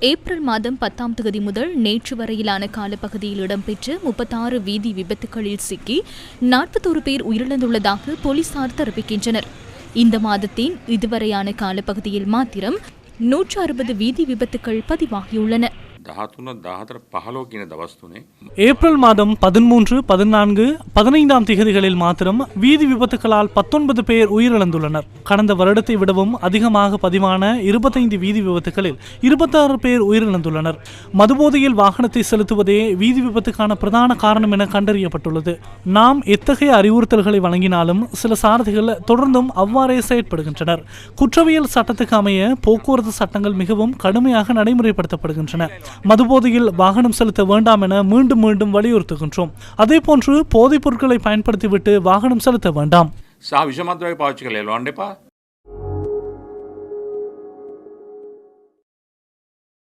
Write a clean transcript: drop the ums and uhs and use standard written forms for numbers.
April மாதம் 10ஆம் தேதி முதல் நேற்று வரையிலான காலப்பகுதியில் இடம்பெற்ற 36 வீதி விபத்துகளில் சிக்கி 41 பேர் உயிரிழந்துள்ளதாக போலீசார் தெரிவிக்கின்றனர். இந்த மாதத்தின் இதுவரையான காலப்பகுதியில் மாத்திரம் 160 வீதி விபத்துகள் பதிவாகியுள்ளன. ஏப்ரல் மாதம் 13, 14, 15ஆம் திகதிகளில் மாத்திரம் வீதி விபத்துகளால் 19 பேர் உயிரிழந்துள்ளனர். கடந்த வருடத்தை விடவும் அதிகமாக பதிவான 25 வீதி விபத்துகளில் 26 பேர் உயிரிழந்துள்ளனர். மதுபோதையில் வாகனத்தை செலுத்துவதே வீதி விபத்துக்கான பிரதான காரணம் என கண்டறியப்பட்டுள்ளது. நாம் எத்தகைய அறிவுறுத்தல்களை வழங்கினாலும் சில சாரதிகள் தொடர்ந்தும் அவ்வாறே செயற்படுகின்றனர். குற்றவியல் சட்டத்துக்கு அமைய போக்குவரத்து சட்டங்கள் மிகவும் கடுமையாக நடைமுறைப்படுத்தப்படுகின்றன. மதுபோதையில் வாகனம் செலுத்த வேண்டாம் என மீண்டும் மீண்டும் வலியுறுத்துகின்றோம். அதேபோன்று போதைப் பொருட்களை பயன்படுத்திவிட்டு வாகனம் செலுத்த வேண்டாம்.